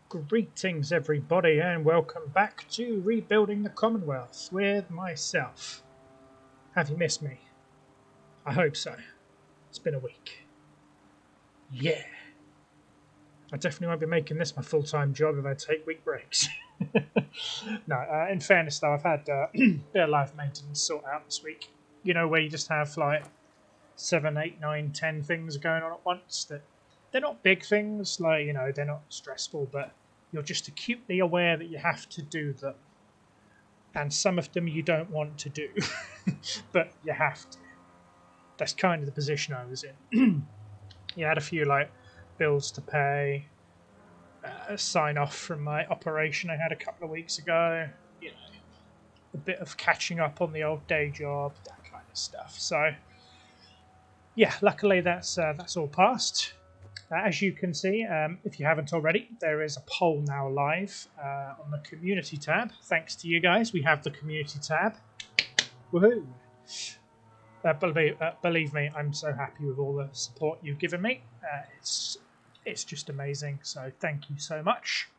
Greetings everybody and welcome back to Rebuilding the Commonwealth with myself. Have you missed me? I hope so. It's been a week. Yeah. I definitely won't be making this my full-time job if I take week breaks. No, in fairness though, I've had a bit of life maintenance sort out this week. You know, where you just have like 7, 8, 9, 10 things going on at once that they're not big things, like, you know, they're not stressful, but you're just acutely aware that you have to do them. And some of them you don't want to do, but you have to. That's kind of the position I was in. You had a few, like, bills to pay, a sign off from my operation I had a couple of weeks ago, you know, a bit of catching up on the old day job, that kind of stuff. So, yeah, luckily that's all passed. As you can see, if you haven't already, there is a poll now live on the community tab. Thanks to you guys, we have the community tab. Woohoo! Believe me, I'm so happy with all the support you've given me. It's just amazing, so thank you so much.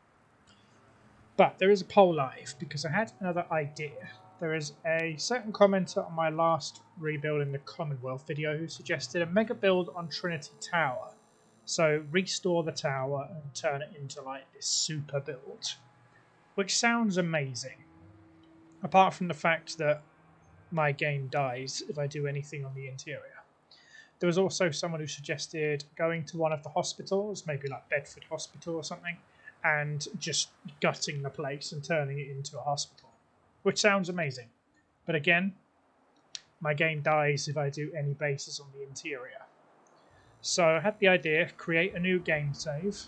But there is a poll live because I had another idea. There is a certain commenter on my last Rebuilding the Commonwealth video who suggested a mega build on Trinity Tower. So restore the tower and turn it into like this super build, which sounds amazing. Apart from the fact that my game dies if I do anything on the interior. There was also someone who suggested going to one of the hospitals, maybe like Bedford Hospital or something, and just gutting the place and turning it into a hospital, which sounds amazing. But again, my game dies if I do any bases on the interior. So I had the idea, create a new game save,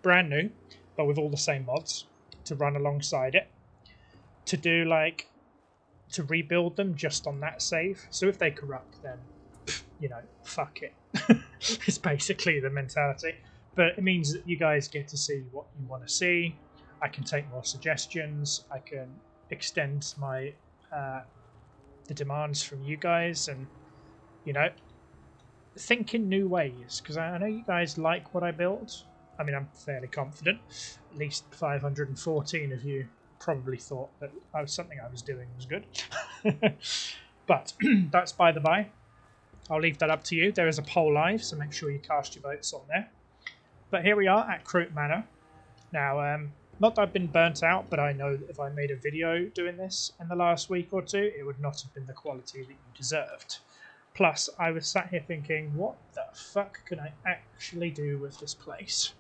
brand new, but with all the same mods, to run alongside it, to do like, to rebuild them just on that save. So if they corrupt, then, you know, fuck it. It's basically the mentality. But it means that you guys get to see what you want to see. I can take more suggestions. I can extend my the demands from you guys, and, you know, think in new ways, because I know you guys like what I built. I mean, I'm fairly confident. At least 514 of you probably thought that something I was doing was good. But that's by the by. I'll leave that up to you. There is a poll live, so make sure you cast your votes on there. But here we are at Croot Manor. Now, not that I've been burnt out, but I know that if I made a video doing this in the last week or two, it would not have been the quality that you deserved. Plus, I was sat here thinking, what the fuck can I actually do with this place?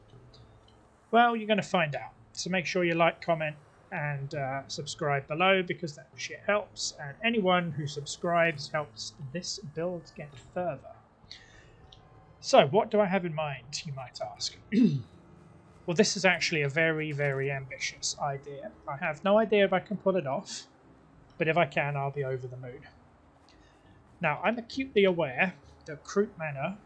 Well, you're going to find out. So make sure you like, comment, and subscribe below, because that shit helps. And anyone who subscribes helps this build get further. So, what do I have in mind, you might ask? Well, this is actually a very, very ambitious idea. I have no idea if I can pull it off, but if I can, I'll be over the moon. Now, I'm acutely aware that Croot Manor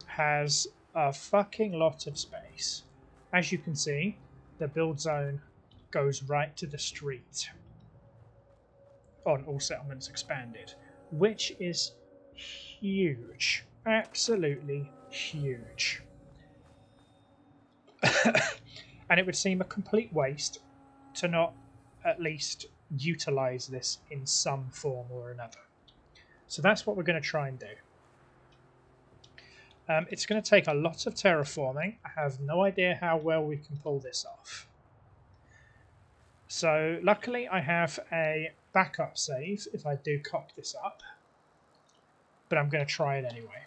has a fucking lot of space. As you can see, the build zone goes right to the street on All Settlements Expanded, which is huge. Absolutely huge. And it would seem a complete waste to not at least utilize this in some form or another. So that's what we're going to try and do. It's going to take a lot of terraforming. I have no idea how well we can pull this off. So luckily I have a backup save if I do cock this up. But I'm going to try it anyway.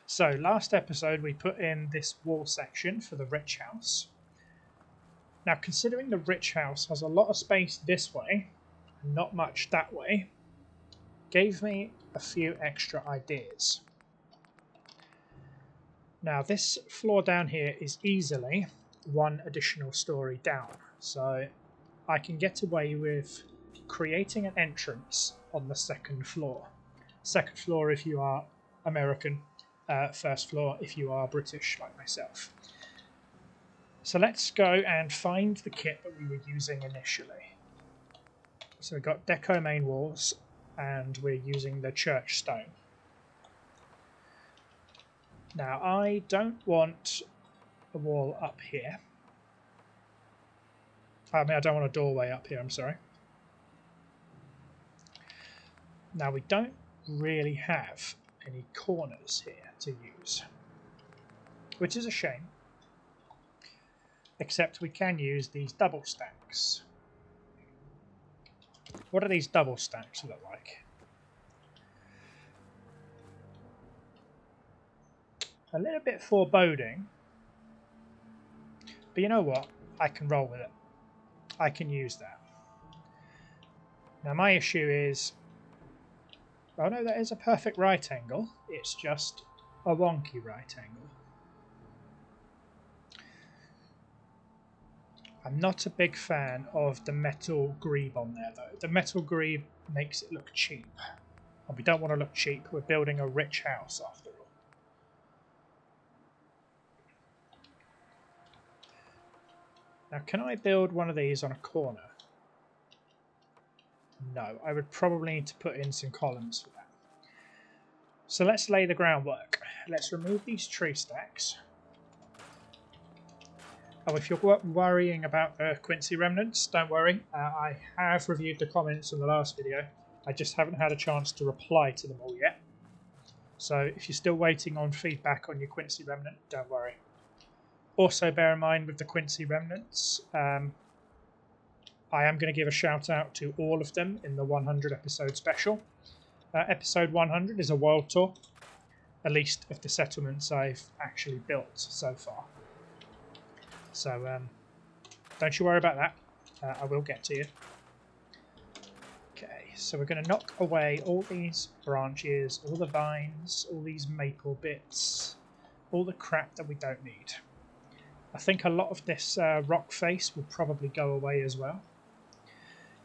So last episode we put in this wall section for the rich house. Now, considering the rich house has a lot of space this way and not much that way, gave me a few extra ideas. Now, this floor down here is easily one additional story down, so I can get away with creating an entrance on the second floor. Second floor if you are American, first floor if you are British like myself. So let's go and find the kit that we were using initially. So we've got deco main walls, and we're using the church stone. Now, I don't want a wall up here. I mean, I don't want a doorway up here, I'm sorry. Now, we don't really have any corners here to use, which is a shame. Except we can use these double stacks. What do these double stacks look like? A little bit foreboding, but you know what? I can roll with it. I can use that. Now my issue is, oh no, that is a perfect right angle. It's just a wonky right angle. I'm not a big fan of the metal greave on there though. The metal greave makes it look cheap. And we don't want to look cheap. We're building a rich house after all. Now can I build one of these on a corner? No, I would probably need to put in some columns for that. So let's lay the groundwork. Let's remove these tree stacks. Oh, if you're worrying about the Quincy remnants, don't worry. I have reviewed the comments in the last video. I just haven't had a chance to reply to them all yet. So if you're still waiting on feedback on your Quincy remnant, don't worry. Also bear in mind with the Quincy remnants, I am going to give a shout out to all of them in the 100 episode special. Episode 100 is a world tour, at least of the settlements I've actually built so far. So don't you worry about that. I will get to you. Okay, so we're going to knock away all these branches, all the vines, all these maple bits, all the crap that we don't need. I think a lot of this rock face will probably go away as well.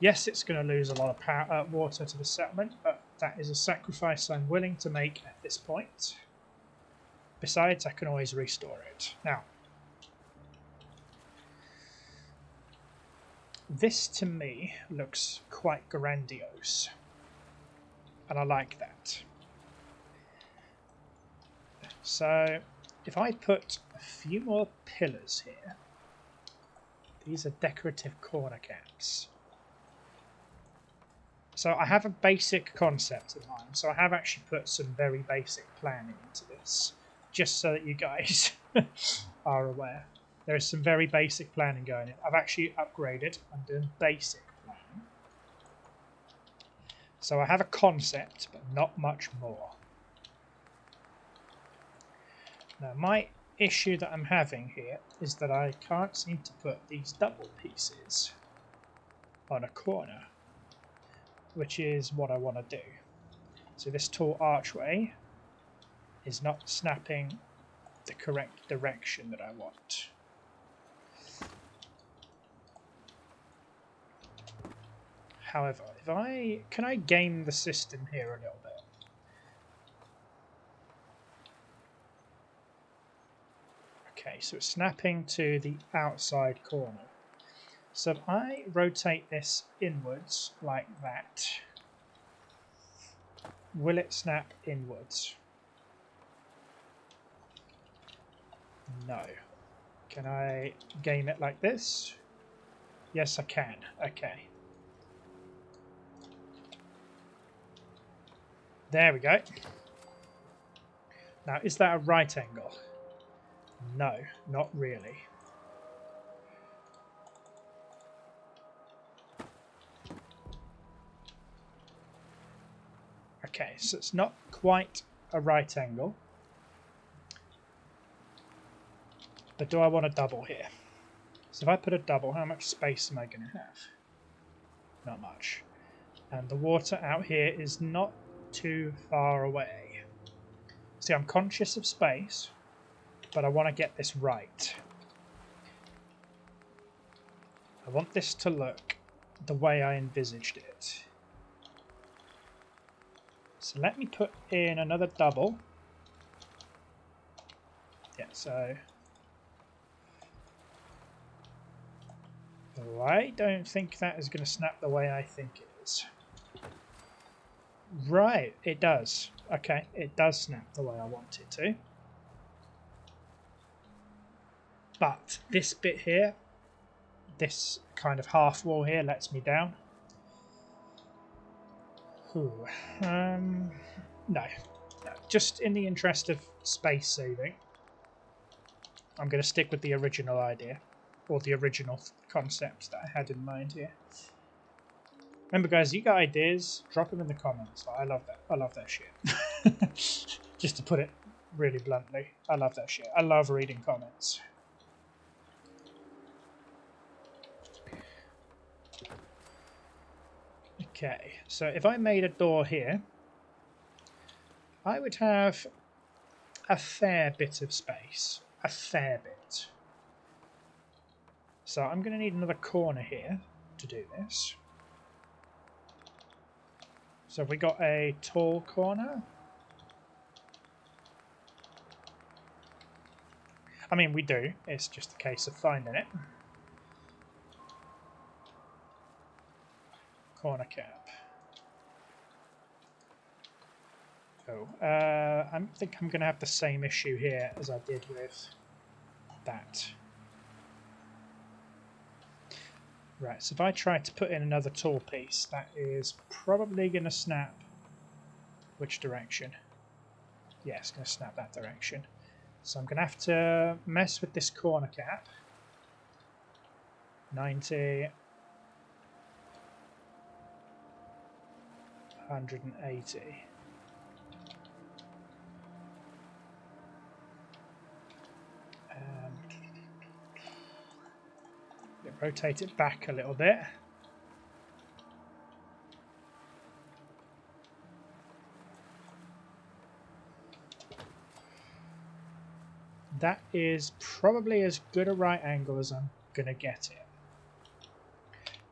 Yes, it's going to lose a lot of water to the settlement, but that is a sacrifice I'm willing to make at this point. Besides, I can always restore it. Now, this to me looks quite grandiose, and I like that. So if I put a few more pillars here, these are decorative corner caps. So I have a basic concept in mind, so I have actually put some very basic planning into this, just so that you guys are aware. There is some very basic planning going in. I've actually upgraded. I'm doing basic planning. So I have a concept, but not much more. Now my issue that I'm having here is that I can't seem to put these double pieces on a corner, which is what I want to do. So this tall archway is not snapping the correct direction that I want. However, can I game the system here a little bit? Okay, so it's snapping to the outside corner. So if I rotate this inwards like that, will it snap inwards? No. Can I game it like this? Yes, I can. Okay. There we go. Now, is that a right angle? No, not really. Okay, so it's not quite a right angle. But do I want a double here? So if I put a double, how much space am I going to have? Not much. And the water out here is not too far away. See, I'm conscious of space, but I want to get this right. I want this to look the way I envisaged it. So let me put in another double. Yeah, so I don't think that is going to snap the way I think it is. Right, it does. Okay, it does snap the way I want it to. But this bit here, this kind of half wall here, lets me down. Ooh. No. Just in the interest of space saving, I'm going to stick with the original idea, or the original concept that I had in mind here. Remember, guys, you got ideas, drop them in the comments. I love that. I love that shit. Just to put it really bluntly, I love that shit. I love reading comments. Okay, so if I made a door here, I would have a fair bit of space. A fair bit. So I'm going to need another corner here to do this. So have we got a tall corner? I mean, we do. It's just a case of finding it. Corner cap. Oh, I think I'm going to have the same issue here as I did with that. Right, so if I try to put in another tall piece, that is probably going to snap. Which direction? Yeah, it's going to snap that direction. So I'm going to have to mess with this corner cap. 90. 180. Rotate it back a little bit. That is probably as good a right angle as I'm going to get it.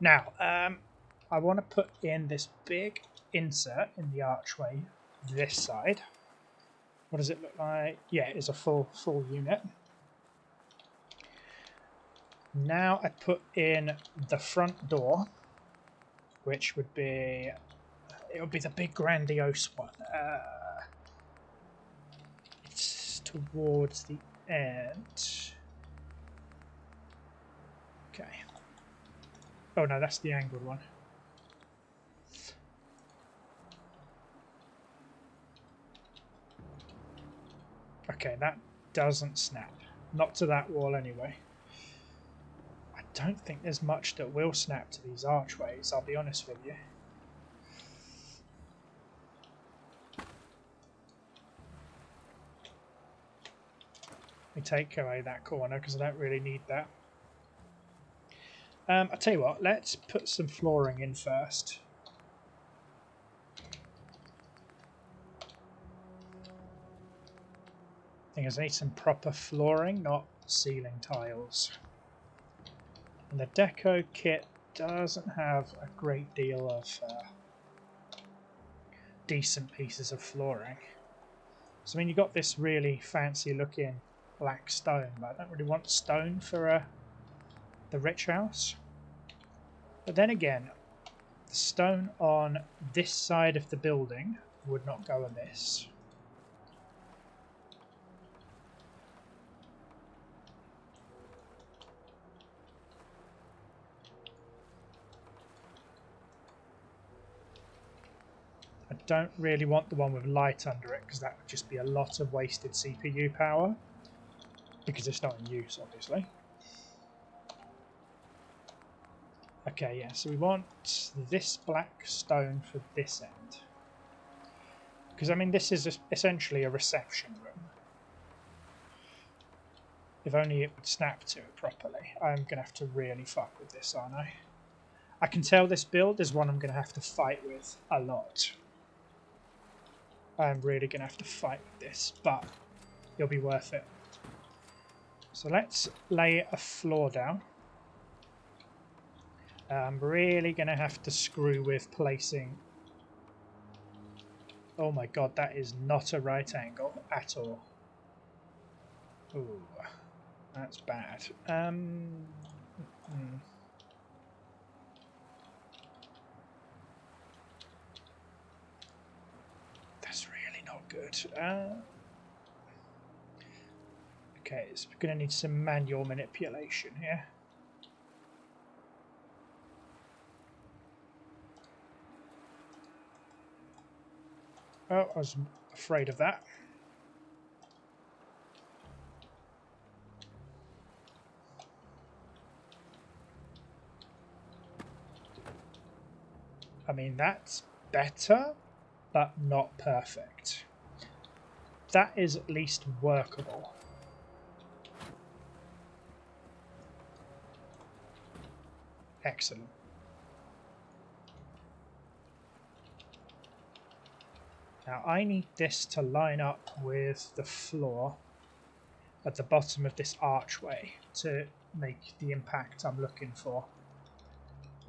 Now, I want to put in this big insert in the archway this side. What does it look like? Yeah, it is a full unit. Now I put in the front door, which would be, it would be the big grandiose one. It's towards the end. Okay. Oh no, that's the angled one. Okay, that doesn't snap. Not to that wall anyway. I don't think there's much that will snap to these archways, I'll be honest with you. Let me take away that corner because I don't really need that. I'll tell you what, let's put some flooring in first. I think I need some proper flooring, not ceiling tiles. And the deco kit doesn't have a great deal of decent pieces of flooring. So I mean, you got this really fancy looking black stone, but I don't really want stone for the rich house. But then again, the stone on this side of the building would not go amiss. I don't really want the one with light under it because that would just be a lot of wasted CPU power because it's not in use, obviously. Okay, yeah, so we want this black stone for this end. Because, I mean, this is essentially a reception room. If only it would snap to it properly. I'm going to have to really fuck with this, aren't I? I can tell this build is one I'm going to have to fight with a lot. I'm really going to have to fight with this, but it'll be worth it. So let's lay a floor down. I'm really going to have to screw with placing... Oh my god, that is not a right angle at all. Ooh, that's bad. That's really not good. Okay, so we're going to need some manual manipulation here. Oh, I was afraid of that. I mean, that's better, but not perfect. That is at least workable. Excellent. Now I need this to line up with the floor at the bottom of this archway to make the impact I'm looking for.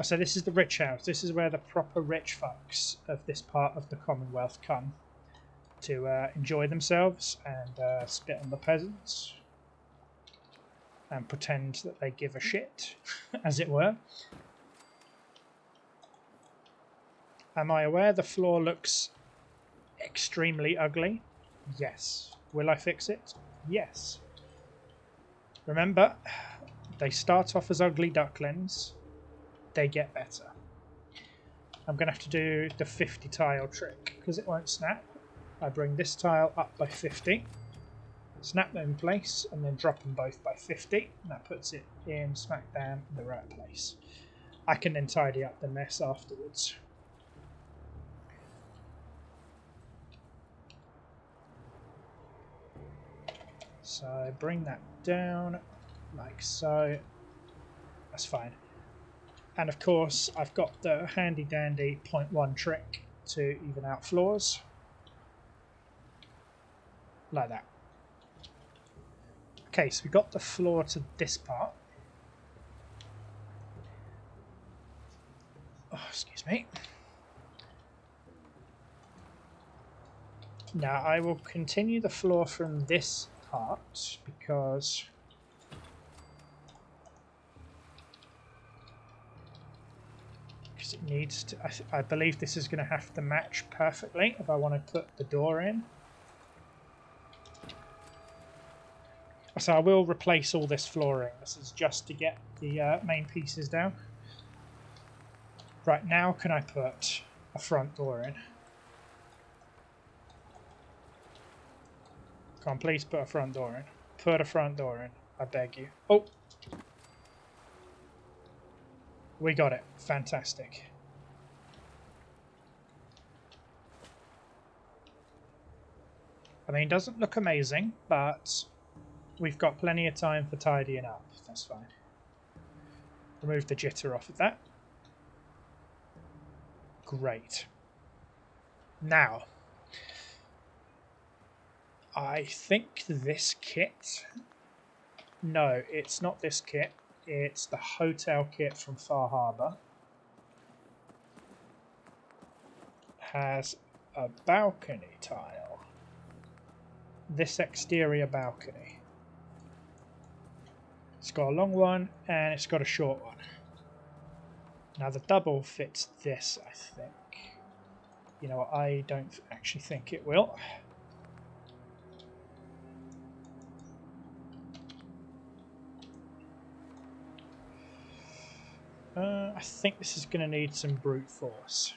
So this is the rich house. This is where the proper rich folks of this part of the Commonwealth come to enjoy themselves and spit on the peasants and pretend that they give a shit, as it were. Am I aware the floor looks extremely ugly? Yes. Will I fix it? Yes. Remember, they start off as ugly ducklings. They get better. I'm going to have to do the 50 tile trick because it won't snap. I bring this tile up by 50, snap them in place, and then drop them both by 50. And that puts it in smack bam in the right place. I can then tidy up the mess afterwards. So bring that down like so. That's fine. And of course, I've got the handy dandy 0.1 trick to even out floors. Like that. Okay, so we got the floor to this part. Oh, excuse me. Now I will continue the floor from this part because it needs to. I believe this is going to have to match perfectly if I want to put the door in. So I will replace all this flooring. This is just to get the main pieces down. Right, now can I put a front door in? Come on, please put a front door in. Put a front door in, I beg you. Oh! We got it. Fantastic. I mean, it doesn't look amazing, but we've got plenty of time for tidying up. That's fine. Remove the jitter off of that. Great. Now, I think this kit... No, it's not this kit. It's the hotel kit from Far Harbour. Has a balcony tile. This exterior balcony. It's got a long one and it's got a short one. Now the double fits this, I think. You know what, I don't actually think it will. I think this is going to need some brute force.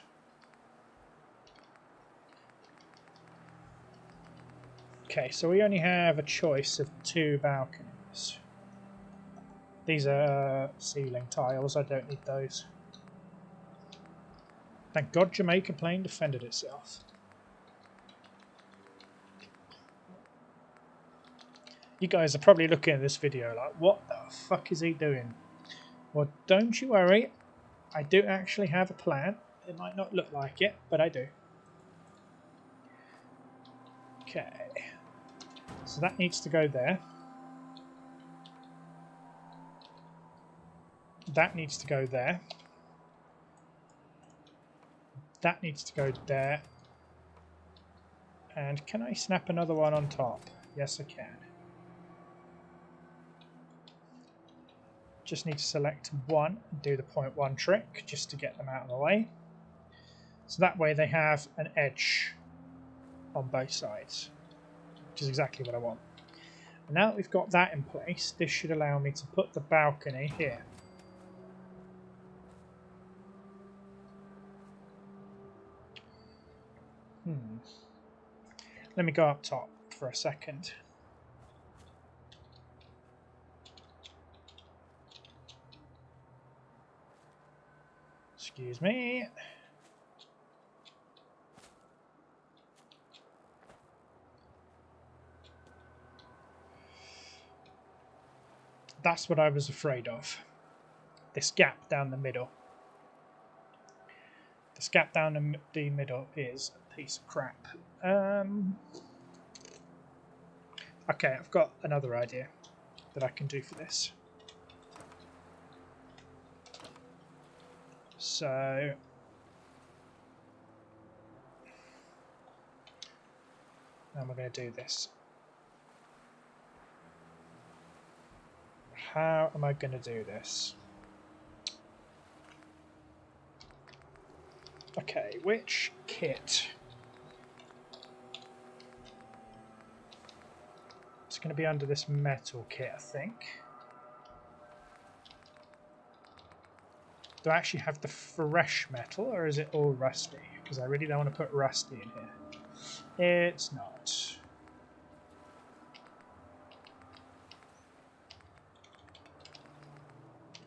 Okay, so we only have a choice of 2 balconies. These are ceiling tiles, I don't need those. Thank God Jamaica Plain defended itself. You guys are probably looking at this video like, what the fuck is he doing? Well, don't you worry. I do actually have a plan. It might not look like it, but I do. Okay. So that needs to go there. That needs to go there. That needs to go there. And can I snap another one on top? Yes, I can. Just need to select one and do the 0.1 trick just to get them out of the way. So that way they have an edge on both sides, which is exactly what I want. Now that we've got that in place, this should allow me to put the balcony here. Let me go up top for a second. Excuse me. That's what I was afraid of. This gap down the middle. This gap down the middle is a piece of crap. Okay, I've got another idea that I can do for this. So now we're going to do this. How am I going to do this? Okay, which kit? It's going to be under this metal kit, I think. Do I actually have the fresh metal, or is it all rusty? Because I really don't want to put rusty in here. It's not.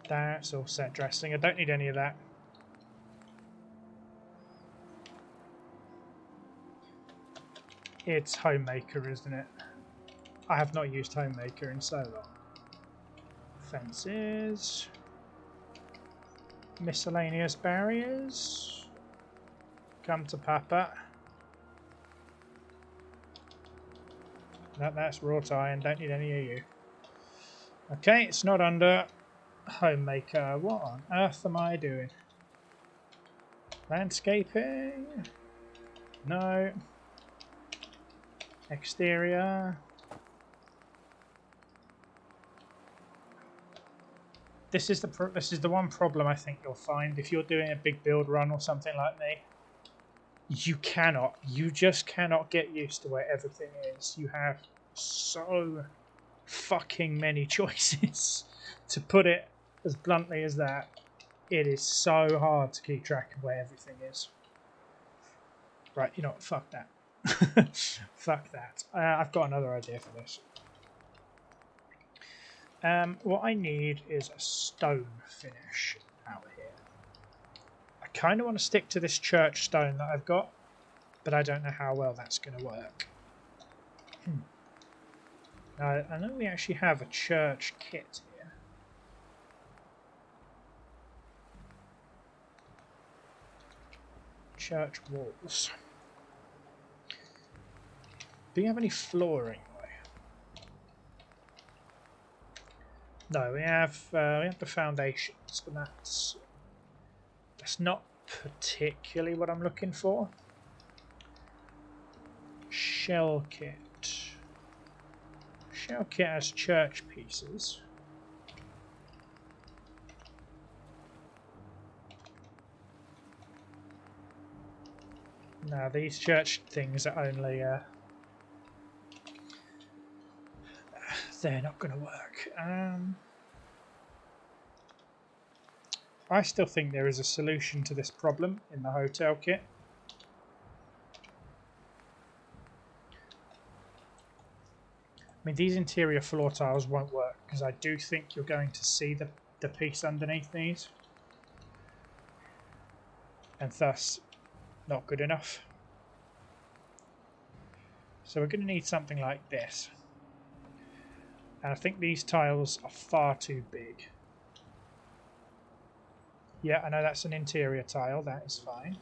That's all set dressing. I don't need any of that. It's Homemaker, isn't it? I have not used Homemaker in so long. Fences. Miscellaneous barriers. Come to Papa. No, that's wrought iron. Don't need any of you. Okay, it's not under Homemaker. What on earth am I doing? Landscaping? No. Exterior. This is the one problem I think you'll find if you're doing a big build run or something like me. You just cannot get used to where everything is. You have so fucking many choices. To put it as bluntly as that, it is so hard to keep track of where everything is. Right, you know what, fuck that. Fuck that. I've got another idea for this. What I need is a stone finish out here. I kind of want to stick to this church stone that I've got, but I don't know how well that's going to work. Now, I know we actually have a church kit here. Church walls. Do you have any flooring? No, we have the foundations, but that's not particularly what I'm looking for. Shell kit. Shell kit has church pieces. Now these church things are only they're not going to work. I still think there is a solution to this problem in the hotel kit. I mean, these interior floor tiles won't work because I do think you're going to see the piece underneath these, and thus not good enough. So we're going to need something like this. And I think these tiles are far too big. Yeah, I know that's an interior tile, that is fine.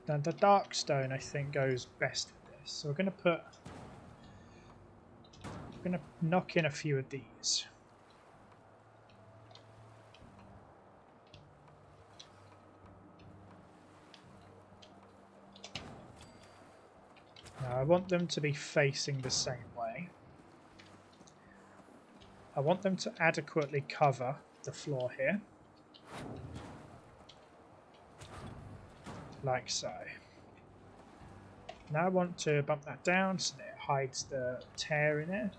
The dark stone I think goes best for this. So we're going to knock in a few of these. Now I want them to be facing the same way. I want them to adequately cover the floor here. like so. Now I want to bump that down so that it hides the tear in it.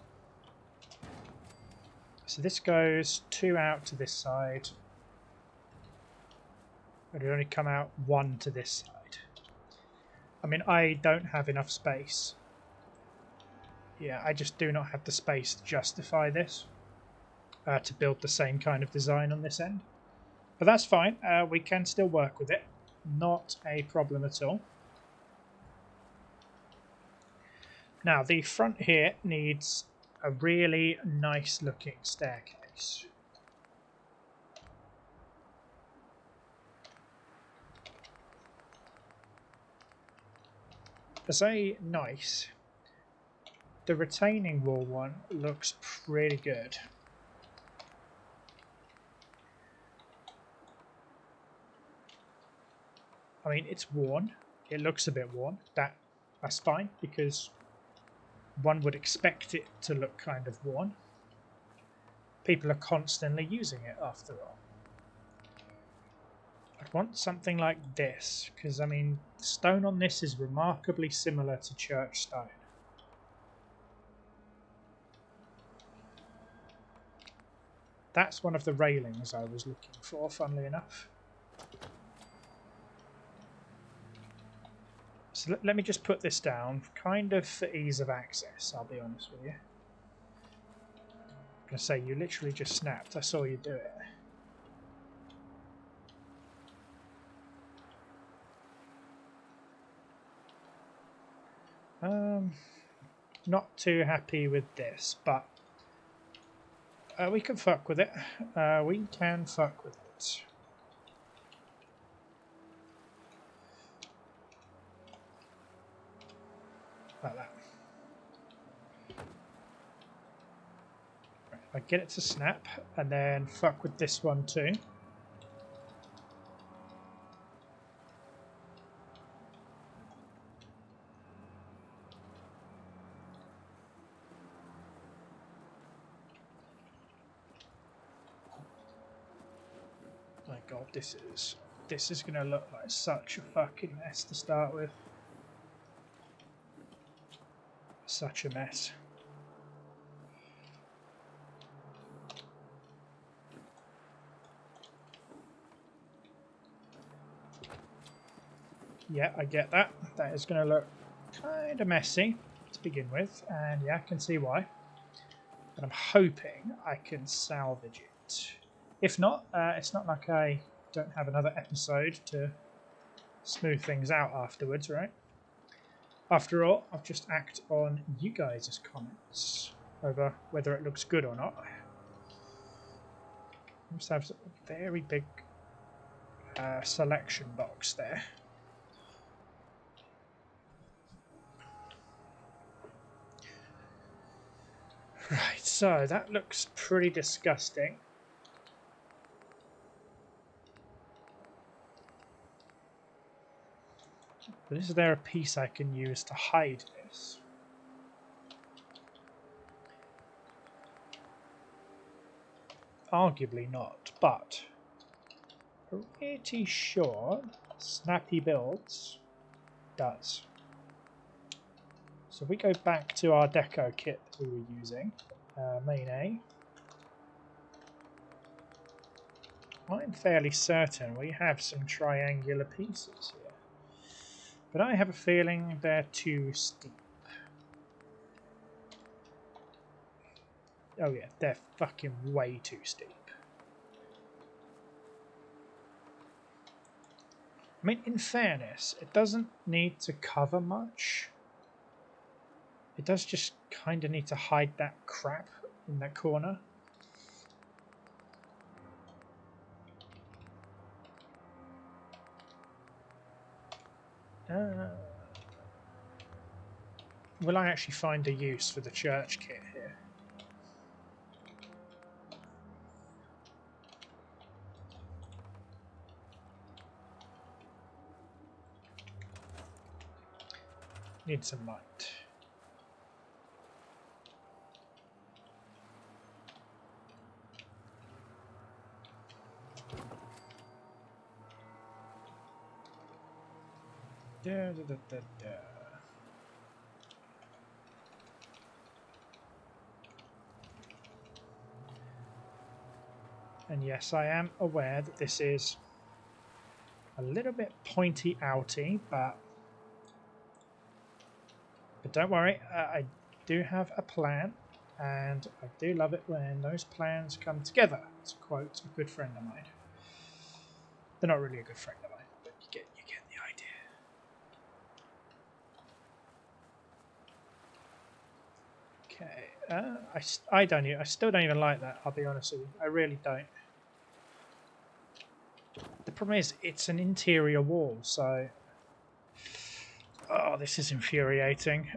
So this goes 2 out to this side. But it only come out 1 to this side. I mean, I don't have enough space. Yeah, I just do not have the space to justify this. To build the same kind of design on this end. But that's fine. We can still work with it. Not a problem at all. Now, the front here needs a really nice looking staircase. I say nice. The retaining wall one looks pretty good. I mean, it's worn. It looks a bit worn. That's fine, because one would expect it to look kind of worn. People are constantly using it, after all. I'd want something like this, because, I mean, the stone on this is remarkably similar to church stone. That's one of the railings I was looking for, funnily enough. So let me just put this down, kind of for ease of access, I'll be honest with you. I'm going to say, you literally just snapped. I saw you do it. Not too happy with this, but we can fuck with it. We can fuck with it. Like that. Right, I get it to snap, and then fuck with this one too. My god, this is gonna look like such a fucking mess to start with. Such a mess. Yeah, I get that. That is going to look kind of messy to begin with, and yeah, I can see why. But I'm hoping I can salvage it. If not, it's not like I don't have another episode to smooth things out afterwards, right? After all, I'll just act on you guys' comments over whether it looks good or not. I must have a very big selection box there. Right, so that looks pretty disgusting. But is there a piece I can use to hide this? Arguably not, but pretty sure Snappy Builds does. So if we go back to our deco kit that we were using, main A, I'm fairly certain we have some triangular pieces here. But I have a feeling they're too steep. Oh yeah, they're fucking way too steep. I mean, in fairness, it doesn't need to cover much. It does just kind of need to hide that crap in that corner. Will I actually find a use for the church kit here? Need some light. Da, da, da, da, da. And yes, I am aware that this is a little bit pointy outy, but don't worry, I do have a plan, and I do love it when those plans come together, to quote a good friend of mine. They're not really a good friend of mine, but you get the idea. Okay, I still don't even like that, I'll be honest with you. I really don't. The problem is, it's an interior wall, so... Oh, this is infuriating.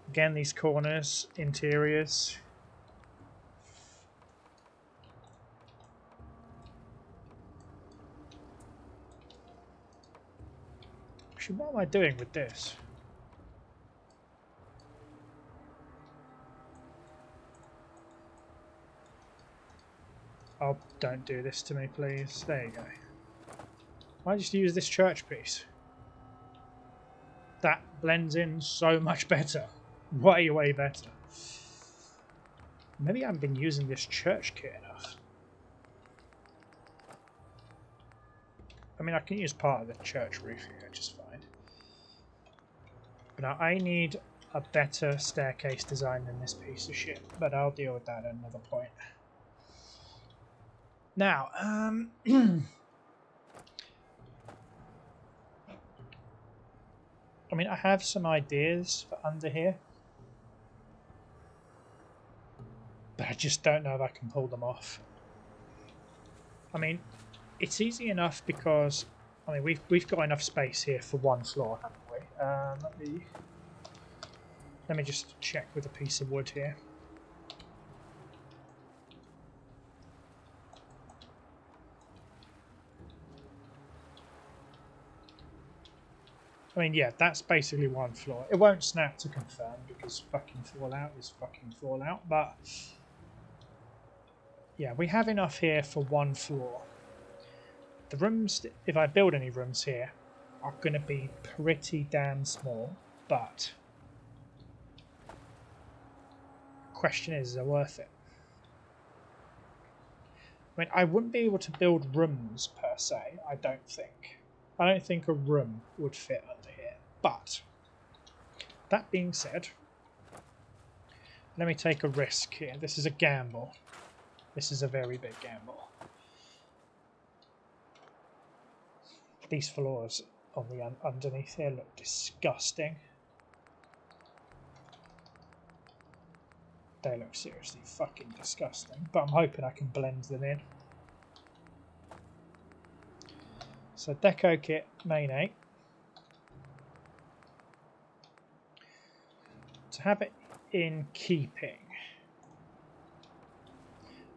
Again, these corners, interiors. Actually, what am I doing with this? Oh, don't do this to me, please. There you go. Why just use this church piece? That blends in so much better. Way, way better. Maybe I haven't been using this church kit enough. I mean, I can use part of the church roof here just fine. But now I need a better staircase design than this piece of shit. But I'll deal with that at another point. Now, I mean, I have some ideas for under here, but I just don't know if I can pull them off. I mean, it's easy enough because, I mean, we've got enough space here for one floor, haven't we? Let me just check with a piece of wood here. I mean, yeah, that's basically one floor. It won't snap to confirm because fucking Fallout is fucking Fallout, but yeah, we have enough here for one floor. The rooms, if I build any rooms here, are going to be pretty damn small, but the question is they worth it? I mean, I wouldn't be able to build rooms per se, I don't think. I don't think a room would fit under here. But, that being said, let me take a risk here. This is a gamble. This is a very big gamble. These floors on the underneath here look disgusting. They look seriously fucking disgusting. But I'm hoping I can blend them in. So Deco Kit Main 8. To have it in keeping,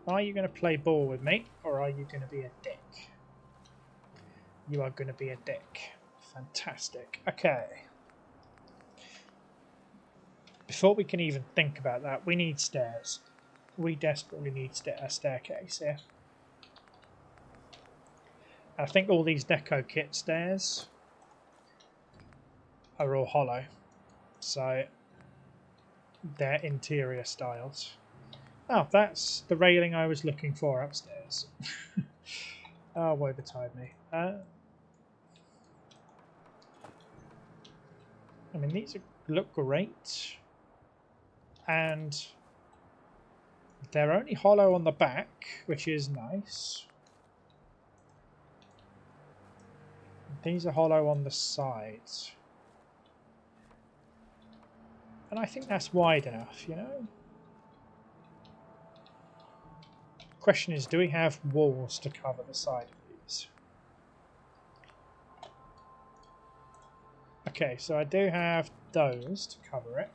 are you going to play ball with me or are you going to be a dick? You are going to be a dick. Fantastic. Okay. Before we can even think about that, we need stairs. We desperately need a staircase here. I think all these Deco Kit stairs are all hollow. So they're interior styles. Oh, that's the railing I was looking for upstairs. Oh, woe betide me. I mean, these look great. And they're only hollow on the back, which is nice. These are hollow on the sides. And I think that's wide enough, you know? Question is, do we have walls to cover the side of these? Okay, so I do have those to cover it.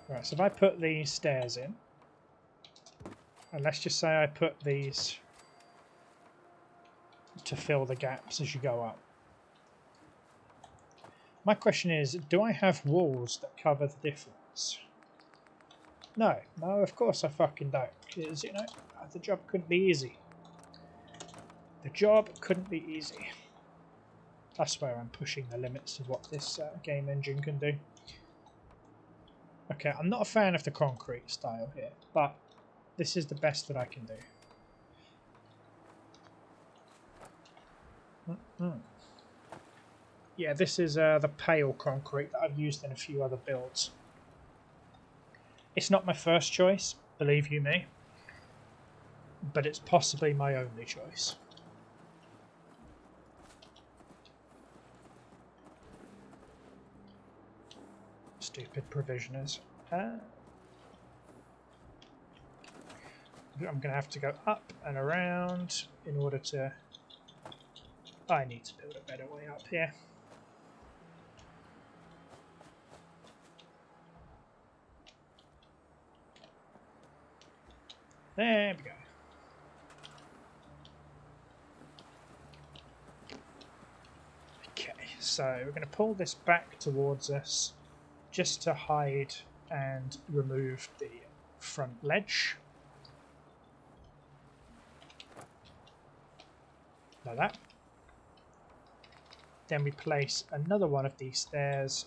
Right, so if I put these stairs in, and let's just say I put these to fill the gaps as you go up. My question is, do I have walls that cover the difference? No, no, of course I fucking don't. Because, you know, the job couldn't be easy. The job couldn't be easy. I swear I'm pushing the limits of what this game engine can do. Okay, I'm not a fan of the concrete style here, but this is the best that I can do. Yeah, this is the pale concrete that I've used in a few other builds. It's not my first choice, believe you me, but it's possibly my only choice. Stupid provisioners. I'm going to have to go up and around in order to... I need to build a better way up here. There we go. Okay, so we're going to pull this back towards us just to hide and remove the front ledge. Like that. Then we place another one of these stairs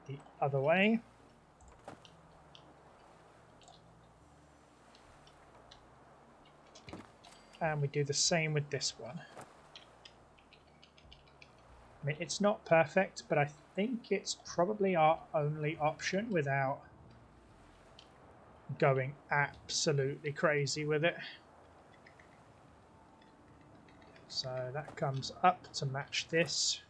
the other way. And we do the same with this one. I mean, it's not perfect, but I think it's probably our only option without going absolutely crazy with it. So that comes up to match this.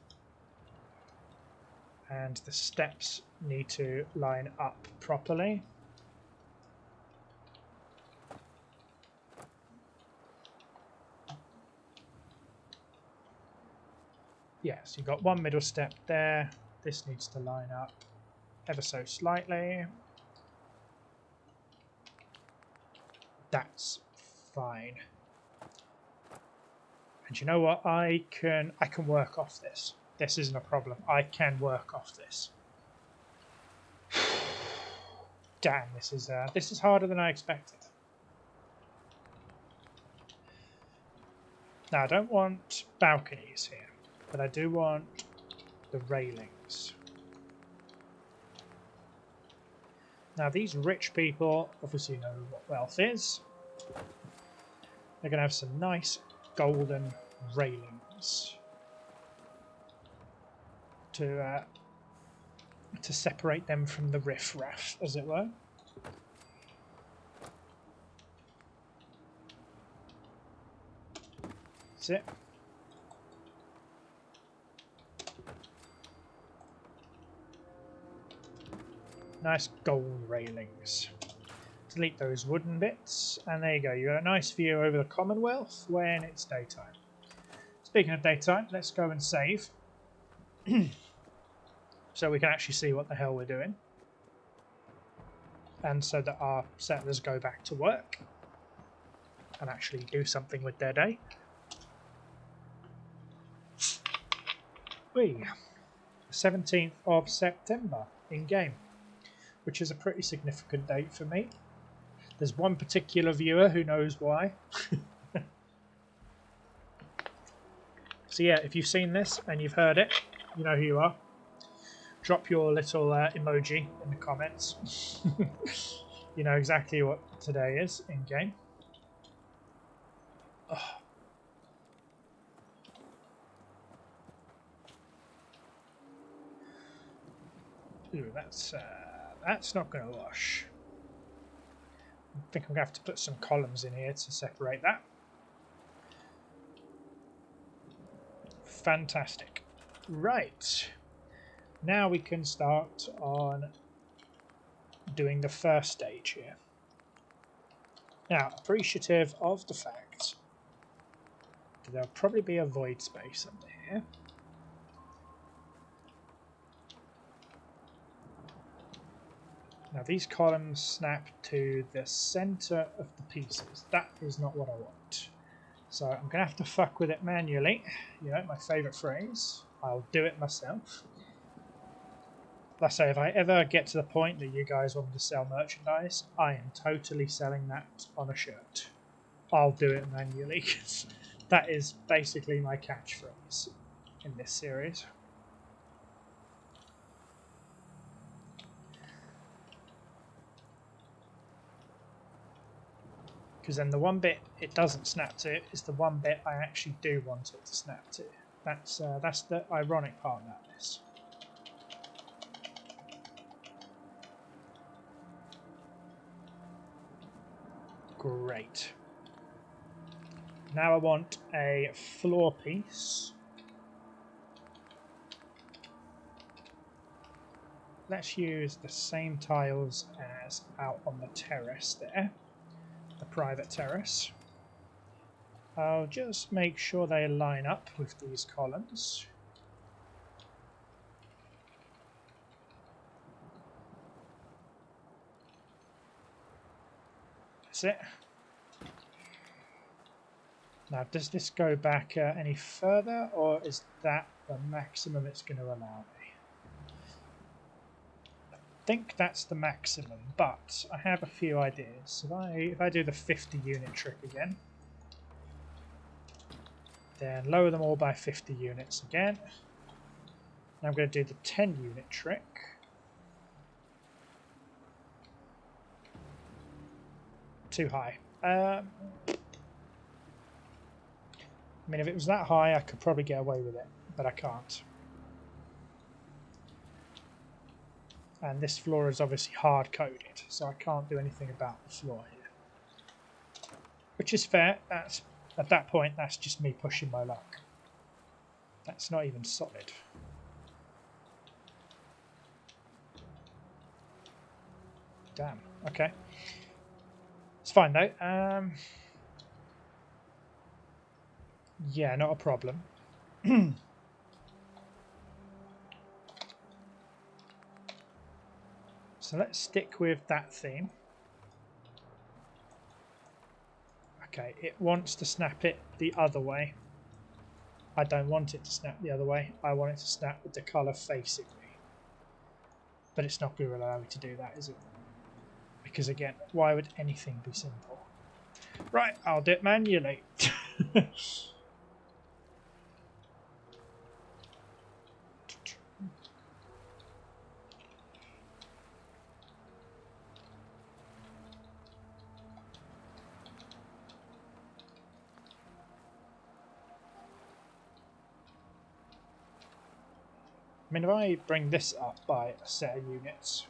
And the steps need to line up properly. Yes, you've got one middle step there. This needs to line up ever so slightly. That's fine. And you know what? I can work off this. This isn't a problem. I can work off this. Damn, this is harder than I expected. Now I don't want balconies here, but I do want the railings. Now these rich people obviously know what wealth is. They're going to have some nice golden railings to separate them from the riffraff, as it were. That's it. Nice gold railings. Delete those wooden bits, and there you go. You got a nice view over the Commonwealth when it's daytime. Speaking of daytime, let's go and save. So we can actually see what the hell we're doing. And so that our settlers go back to work and actually do something with their day. The 17th of September in game, which is a pretty significant date for me. There's one particular viewer who knows why. So yeah, if you've seen this and you've heard it, you know who you are. Drop your little emoji in the comments. You know exactly what today is in game. Oh. Ooh, that's not going to wash. I think I'm going to have to put some columns in here to separate that. Fantastic. Right. Now we can start on doing the first stage here. Now, appreciative of the fact that there'll probably be a void space under here. Now these columns snap to the center of the pieces. That is not what I want. So I'm going to have to fuck with it manually. You know, my favourite phrase. I'll do it myself. Let's say if I ever get to the point that you guys want me to sell merchandise, I am totally selling that on a shirt. I'll do it manually because that is basically my catchphrase in this series. Because then the one bit it doesn't snap to is the one bit I actually do want it to snap to. That's the ironic part about this. Great. Now I want a floor piece. Let's use the same tiles as out on the terrace there, the private terrace. I'll just make sure they line up with these columns. That's it. Now, does this go back any further, or is that the maximum it's going to allow me? I think that's the maximum, but I have a few ideas. If I do the 50 unit trick again, then lower them all by 50 units again. Now I'm going to do the 10 unit trick. Too high. I mean, if it was that high, I could probably get away with it, but I can't. And this floor is obviously hard-coded, so I can't do anything about the floor here. Which is fair. That's, at that point, that's just me pushing my luck. That's not even solid. Damn. Okay. It's fine, though. Yeah, not a problem. So let's stick with that theme. Okay, it wants to snap it the other way. I don't want it to snap the other way. I want it to snap with the colour facing me. But it's not going to allow me to do that, is it? Because again, why would anything be simple? Right, I'll do it manually. I mean, if I bring this up by a set of units,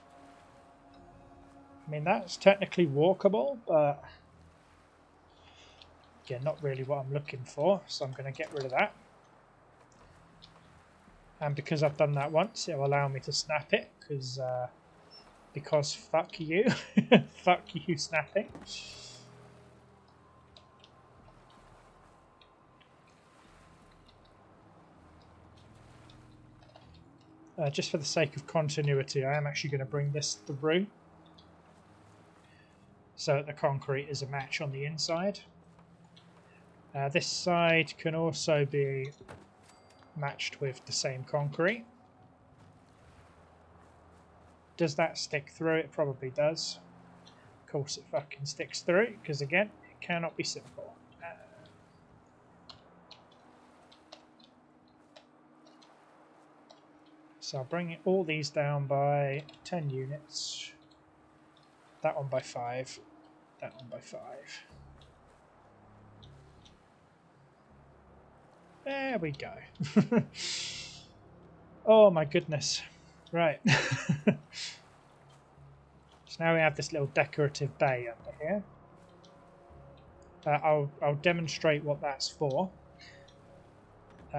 I mean, that's technically walkable, but again, not really what I'm looking for, so I'm going to get rid of that. And because I've done that once, it will allow me to snap it, because fuck you. Fuck you snapping. Just for the sake of continuity, I am actually going to bring this through so that the concrete is a match on the inside. This side can also be matched with the same concrete. Does that stick through? It probably does. Of course it fucking sticks through, because again, it cannot be simple. So I'll bring all these down by 10 units. That one by 5. That one by 5. There we go. Oh my goodness. Right. So now we have this little decorative bay under here. I'll demonstrate what that's for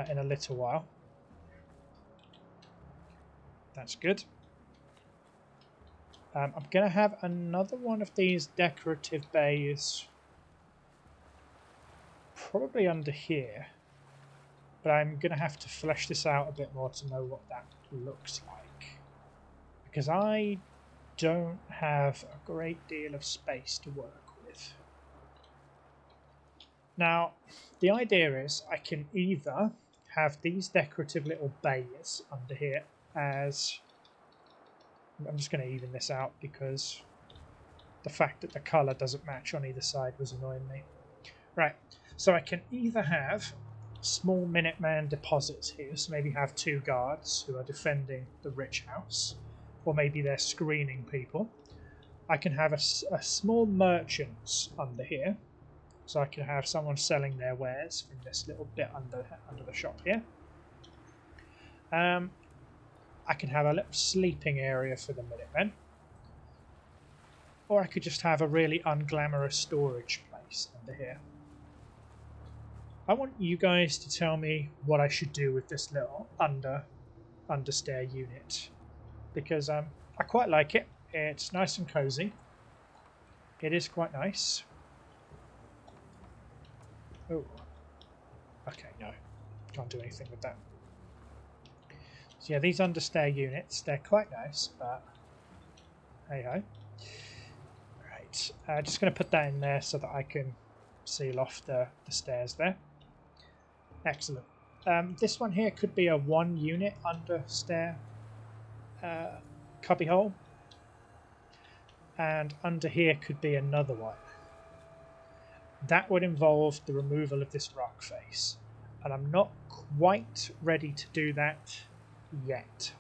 in a little while. That's good. I'm going to have another one of these decorative bays probably under here, but I'm going to have to flesh this out a bit more to know what that looks like, because I don't have a great deal of space to work with. Now, the idea is I can either have these decorative little bays under here as I'm just going to even this out because the fact that the colour doesn't match on either side was annoying me. Right, so I can either have small Minuteman deposits here, so maybe have 2 guards who are defending the rich house, or maybe they're screening people. I can have a small merchants under here, so I can have someone selling their wares from this little bit under the shop here. I can have a little sleeping area for the Minutemen, or I could just have a really unglamorous storage place under here. I want you guys to tell me what I should do with this little understair unit, because I quite like it. It's nice and cozy. It is quite nice. Oh, okay, no, can't do anything with that. So yeah, these understair units, they're quite nice, but hey ho. Right, just going to put that in there so that I can seal off the stairs there. Excellent. This one here could be a 1 unit understair cubbyhole, and under here could be another one. That would involve the removal of this rock face, and I'm not quite ready to do that yet.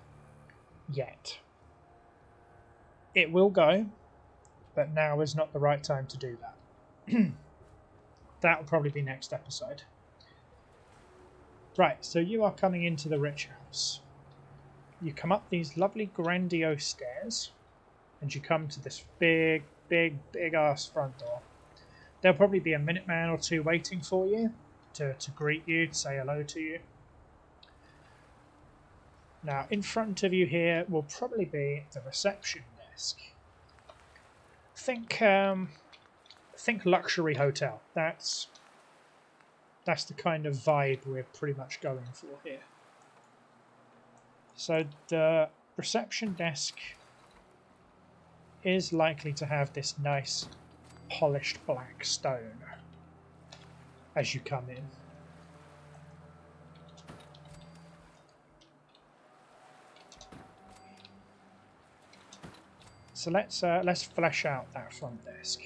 It will go, but now is not the right time to do that. That will probably be next episode. Right, so you are coming into the rich house. You come up these lovely grandiose stairs, and you come to this big ass front door. There'll probably be a Minuteman or 2 waiting for you to greet you, to say hello to you. Now, in front of you here will probably be the reception desk. Think luxury hotel. That's the kind of vibe we're pretty much going for here. So the reception desk is likely to have this nice polished black stone as you come in. So let's flesh out that front desk.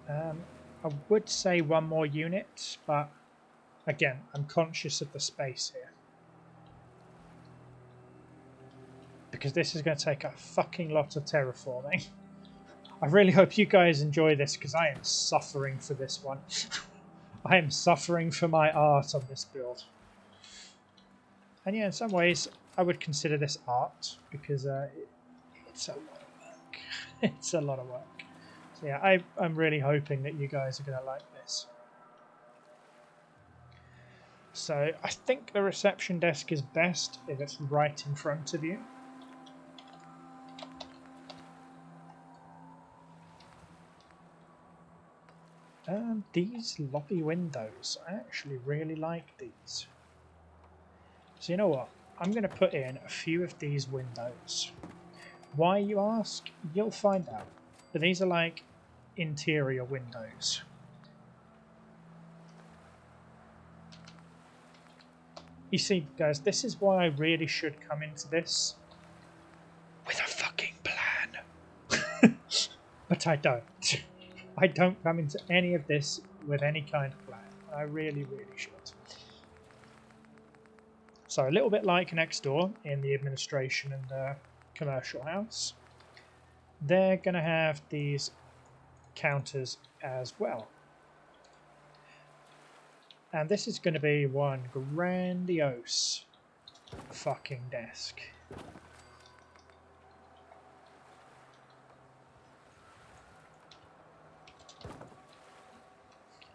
I would say 1 more unit, but again, I'm conscious of the space here. Because this is going to take a fucking lot of terraforming. I really hope you guys enjoy this, because I am suffering for this one. I am suffering for my art on this build. And yeah, in some ways, I would consider this art, because it's a lot of work. It's a lot of work. So yeah, I'm really hoping that you guys are going to like this. So I think the reception desk is best if it's right in front of you. These lobby windows, I actually really like these. So you know what? I'm going to put in a few of these windows. Why, you ask? You'll find out. But these are like interior windows. You see, guys, this is why I really should come into this with a fucking plan. But I don't. I don't come into any of this with any kind of plan. I really should. So a little bit like next door in the administration and the commercial house, they're going to have these counters as well. And this is going to be one grandiose fucking desk.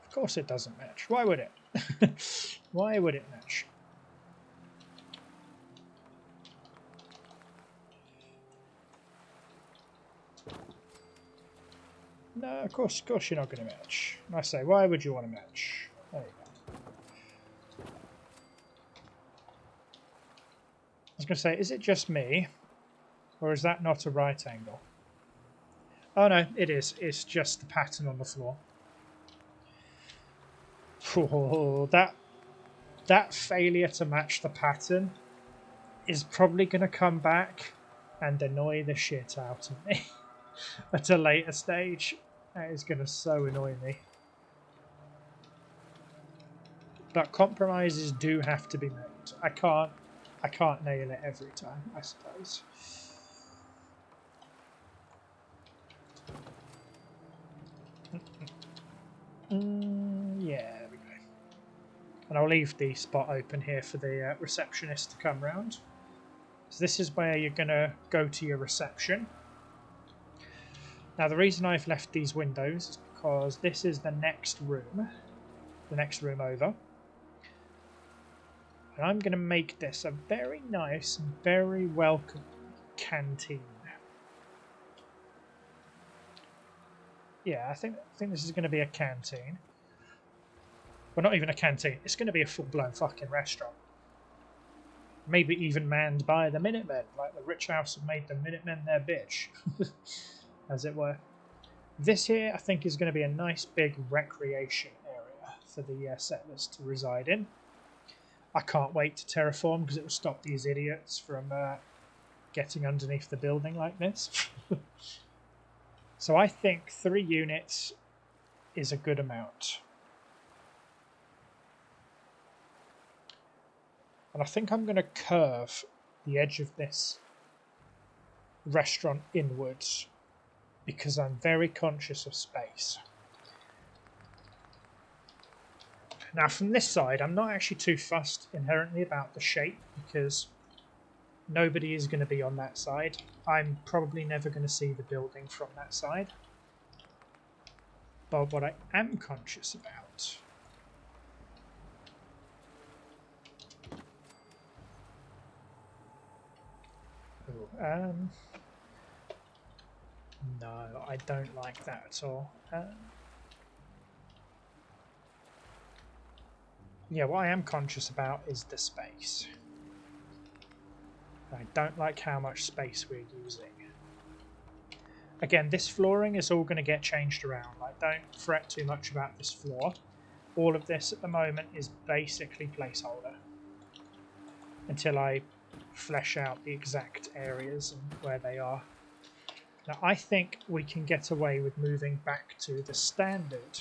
Of course it doesn't match. Why would it? Why would it match? No, of course you're not going to match. And I say, why would you want to match? There you go. I was going to say, is it just me? Or is that not a right angle? Oh no, it is. It's just the pattern on the floor. Oh, that that failure to match the pattern is probably going to come back and annoy the shit out of me at a later stage. That is going to so annoy me. But compromises do have to be made. I can't nail it every time, I suppose. Yeah, there we go. And I'll leave the spot open here for the receptionist to come round. So this is where you're going to go to your reception. Now the reason I've left these windows is because this is the next room over. And I'm going to make this a very nice and very welcome canteen. Yeah, I think this is going to be a canteen. Well, not even a canteen. It's going to be a full-blown fucking restaurant. Maybe even manned by the Minutemen, like the rich house have made the Minutemen their bitch, as it were. This here, I think, is going to be a nice big recreation area for the settlers to reside in. I can't wait to terraform because it will stop these idiots from getting underneath the building like this. So I think 3 units is a good amount. And I think I'm going to curve the edge of this restaurant inwards because I'm very conscious of space. Now from this side, I'm not actually too fussed inherently about the shape because nobody is going to be on that side. I'm probably never going to see the building from that side. But what I am conscious about no, I don't like that at all. Yeah, what I am conscious about is the space. I don't like how much space we're using. Again, this flooring is all going to get changed around. Like, don't fret too much about this floor. All of this at the moment is basically placeholder until I flesh out the exact areas and where they are. Now, I think we can get away with moving back to the standard.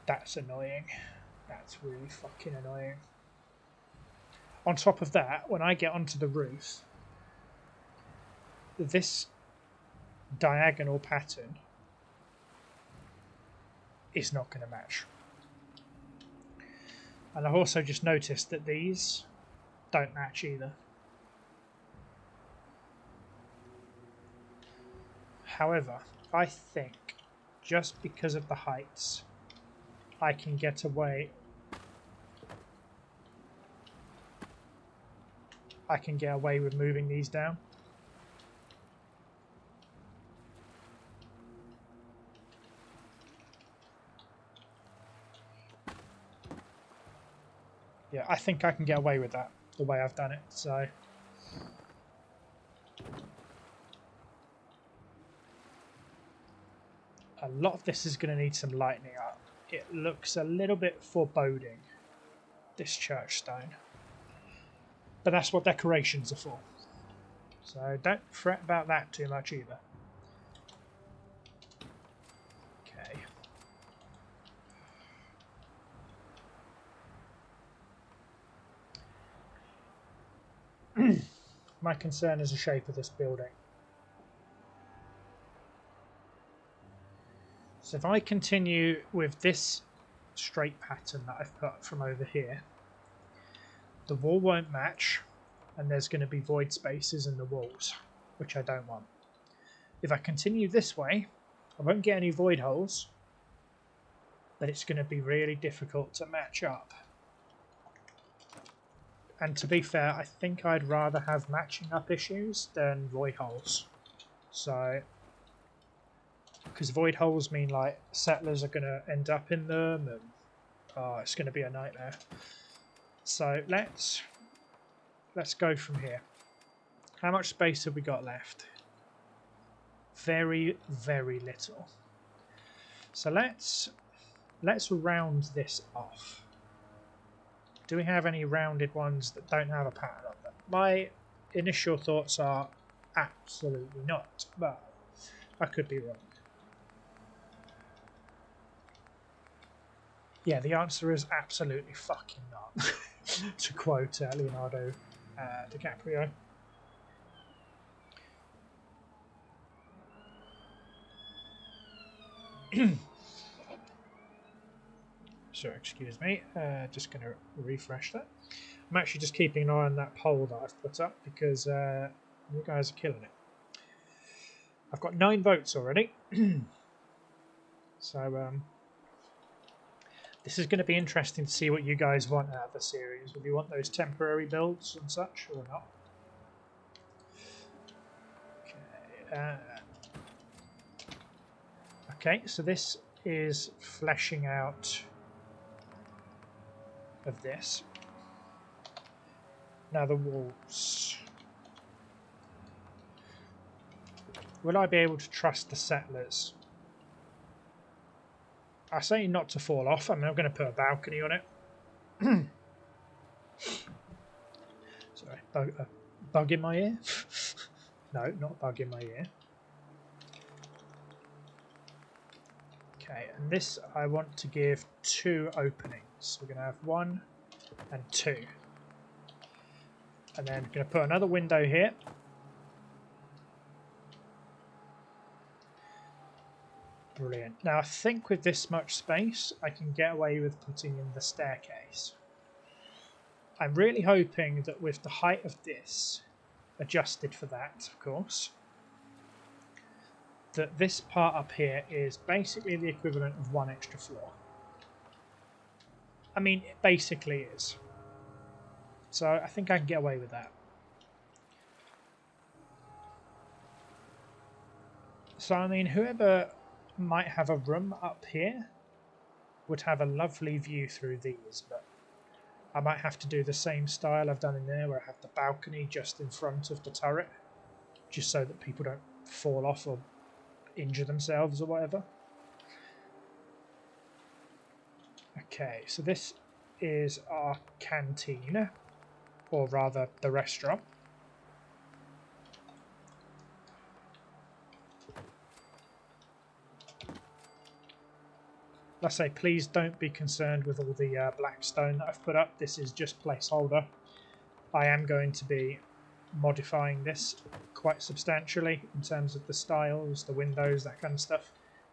That's annoying. That's really fucking annoying. On top of that, when I get onto the roof, this diagonal pattern is not going to match. And I've also just noticed that these don't match either. However, I think just because of the heights, I can get away. I can get away with moving these down. Yeah, I think I can get away with that the way I've done it. So a lot of this is going to need some lightening up. It looks a little bit foreboding, this church stone. But that's what decorations are for. So don't fret about that too much either. Okay. My concern is the shape of this building. So if I continue with this straight pattern that I've put from over here, the wall won't match and there's going to be void spaces in the walls, which I don't want. If I continue this way, I won't get any void holes, but it's going to be really difficult to match up. And to be fair, I think I'd rather have matching up issues than void holes. So, because void holes mean like settlers are going to end up in them and it's going to be a nightmare. So let's go from here. How much space have we got left? very, very little. So let's round this off. Do we have any rounded ones that don't have a pattern on them? My initial thoughts are absolutely not, but I could be wrong. Yeah, the answer is absolutely fucking not, to quote Leonardo DiCaprio. So, excuse me, just going to refresh that. I'm actually just keeping an eye on that poll that I've put up because you guys are killing it. I've got 9 votes already. So, this is going to be interesting to see what you guys want out of the series. Whether you want those temporary builds and such or not. Okay, okay, so this is fleshing out of this. Now the walls. Will I be able to trust the settlers? I say not to fall off. I mean, I'm going to put a balcony on it. Sorry, bug in my ear? No, not bug in my ear. Okay, and this I want to give 2 openings. We're going to have 1 and 2. And then I'm going to put another window here. Brilliant. Now I think with this much space I can get away with putting in the staircase. I'm really hoping that with the height of this, adjusted for that of course, that this part up here is basically the equivalent of 1 extra floor. I mean, it basically is. So I think I can get away with that. So I mean, whoever might have a room up here would have a lovely view through these, but I might have to do the same style I've done in there where I have the balcony just in front of the turret, just so that people don't fall off or injure themselves or whatever. Okay, so this is our canteen, or rather the restaurant. Let's say, please don't be concerned with all the black stone that I've put up. This is just placeholder. I am going to be modifying this quite substantially in terms of the styles, the windows, that kind of stuff.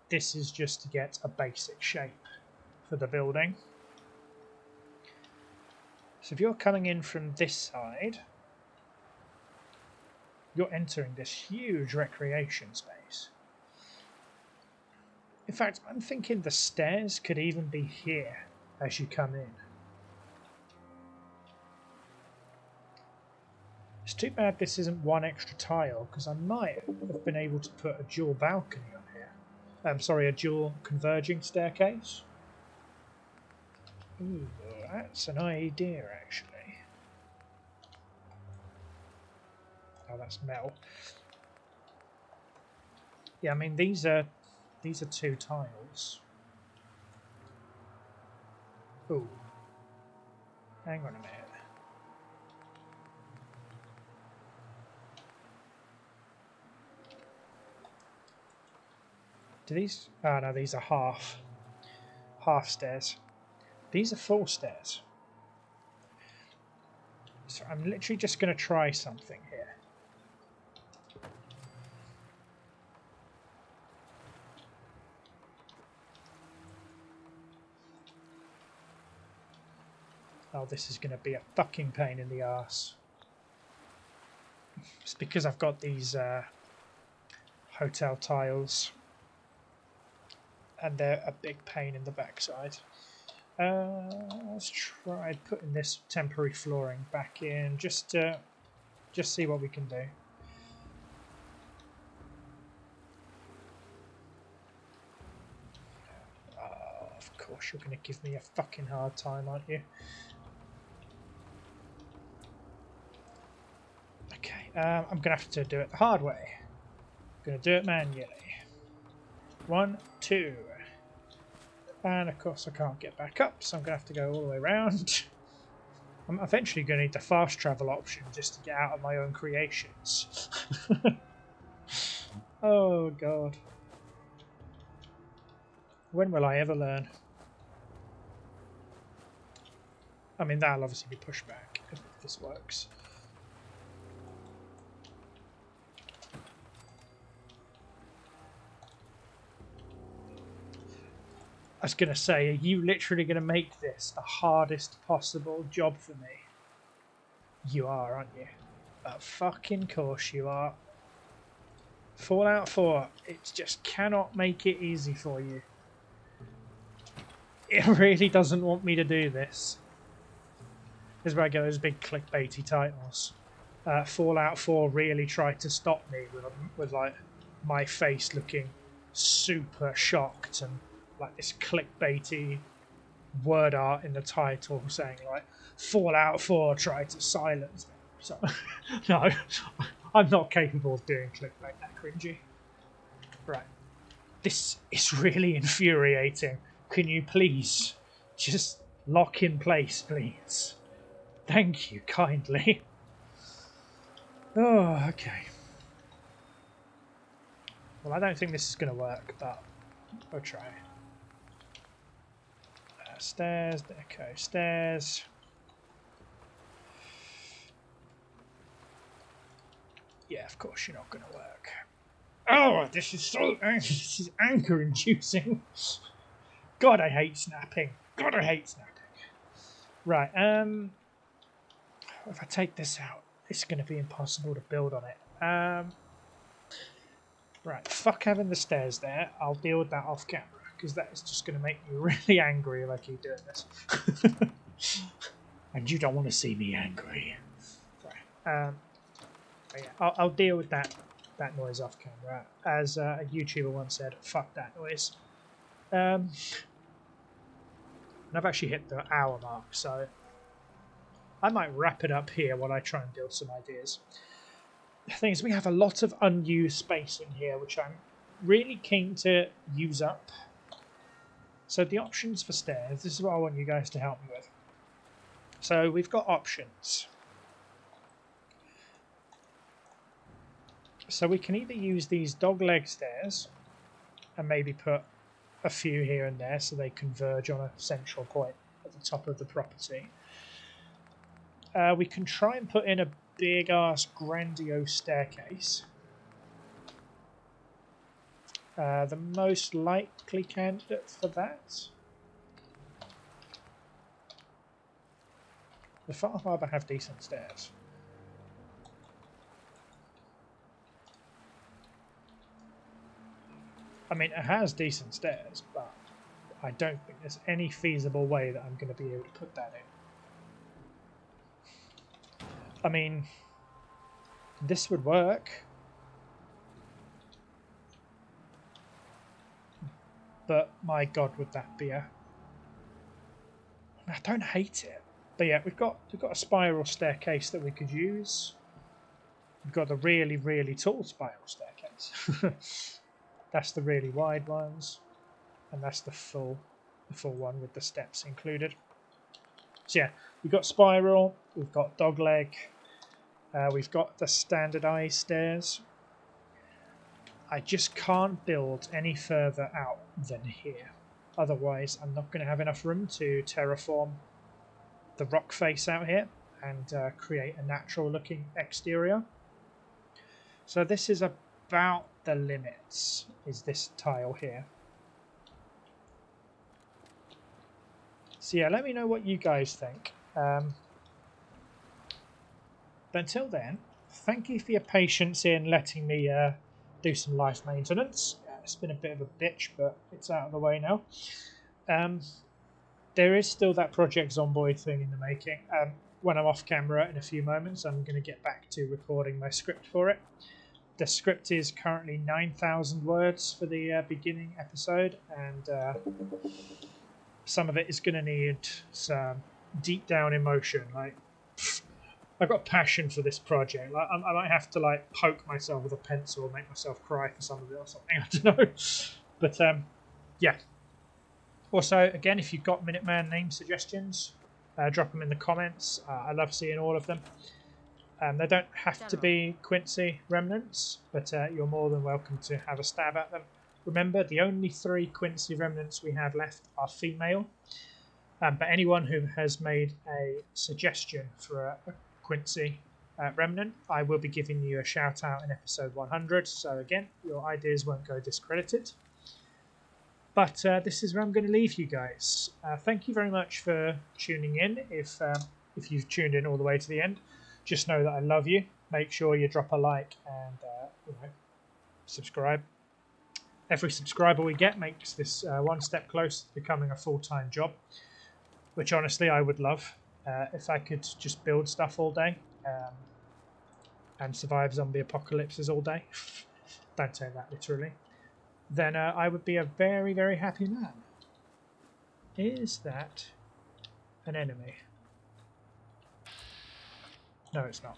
This is just to get a basic shape for the building. So if you're coming in from this side, you're entering this huge recreation space. In fact, I'm thinking the stairs could even be here as you come in. It's too bad this isn't 1 extra tile, because I might have been able to put a dual balcony on here. Sorry, a dual converging staircase. Ooh, that's an idea, actually. Oh, that's metal. Yeah, I mean, these are 2 tiles. Ooh. Hang on a minute. Do these... Oh no, these are half stairs. These are full stairs. So I'm literally just going to try something here. Oh, this is going to be a fucking pain in the arse. It's because I've got these hotel tiles. And they're a big pain in the backside. Let's try putting this temporary flooring back in, just see what we can do. Oh, of course you're going to give me a fucking hard time, aren't you? Okay, I'm going to have to do it the hard way. Gonna do it manually. 1, 2. And of course I can't get back up, so I'm gonna have to go all the way around. I'm eventually gonna need the fast travel option just to get out of my own creations. Oh god. When will I ever learn? I mean, that'll obviously be pushed back if this works. I was going to say, are you literally going to make this the hardest possible job for me? You are, aren't you? Of fucking course you are. Fallout 4, it just cannot make it easy for you. It really doesn't want me to do this. This is where I get those big clickbaity titles. Fallout 4 really tried to stop me with like my face looking super shocked and like this clickbaity word art in the title saying like Fallout 4 tried to silence me. So no, I'm not capable of doing clickbait that cringy. Right. This is really infuriating. Can you please just lock in place, please? Thank you kindly. Oh, okay. Well, I don't think this is going to work, but we'll try. Stairs, okay, stairs. Yeah, of course you're not going to work. Oh, this is anger-inducing. God, I hate snapping. God, I hate snapping. Right, if I take this out, it's going to be impossible to build on it. Right, fuck having the stairs there. I'll deal with that off camera, because that is just going to make me really angry if I keep doing this. And you don't want to see me angry. Sorry. Yeah, I'll deal with that noise off camera. As a YouTuber once said, fuck that noise. And I've actually hit the hour mark, so I might wrap it up here while I try and build some ideas. The thing is, we have a lot of unused space in here, which I'm really keen to use up. So the options for stairs, this is what I want you guys to help me with. So we've got options. So we can either use these dogleg stairs and maybe put a few here and there so they converge on a central point at the top of the property. We can try and put in a big ass grandiose staircase. The most likely candidate for that. The far harbour have decent stairs. I mean, it has decent stairs, but I don't think there's any feasible way that I'm going to be able to put that in. I mean, this would work. But my god, would that be a... I don't hate it. But yeah, we've got a spiral staircase that we could use. We've got the really, really tall spiral staircase. That's the really wide ones. And that's the full one with the steps included. So yeah, we've got spiral, we've got dogleg, we've got the standardized stairs. I just can't build any further out than here. Otherwise, I'm not going to have enough room to terraform the rock face out here and create a natural looking exterior. So this is about the limits, is this tile here. So yeah, let me know what you guys think. But until then, thank you for your patience in letting me do some life maintenance. It's been a bit of a bitch, but it's out of the way now. There is still that Project Zomboid thing in the making. When I'm off camera in a few moments, I'm going to get back to recording my script for it. The script is currently 9,000 words for the beginning episode, and some of it is going to need some deep down emotion, like I've got passion for this project. Like, I might have to like poke myself with a pencil or make myself cry for some of it or something. I don't know. But yeah. Also, again, if you've got Minuteman name suggestions, drop them in the comments. I love seeing all of them. They don't have to be Quincy remnants, but you're more than welcome to have a stab at them. Remember, the only 3 Quincy remnants we have left are female. But anyone who has made a suggestion for a Quincy remnant, I will be giving you a shout out in episode 100. So again, your ideas won't go discredited. But this is where I'm going to leave you guys. Thank you very much for tuning in. If you've tuned in all the way to the end, just know that I love you. Make sure you drop a like and subscribe. Every subscriber we get makes this one step closer to becoming a full-time job, which honestly I would love. If I could just build stuff all day and survive zombie apocalypses all day, don't say that literally, then I would be a very, very happy man. Is that an enemy? No, it's not.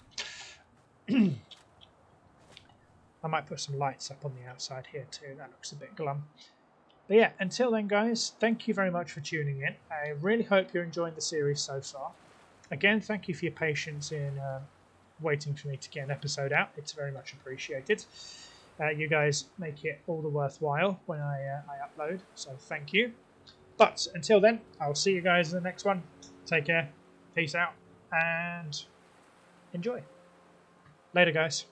I might put some lights up on the outside here too. That looks a bit glum. But yeah, until then, guys, thank you very much for tuning in. I really hope you're enjoying the series so far. Again, thank you for your patience in waiting for me to get an episode out. It's very much appreciated. You guys make it all the worthwhile when I upload, so thank you. But until then, I'll see you guys in the next one. Take care, peace out, and enjoy. Later, guys.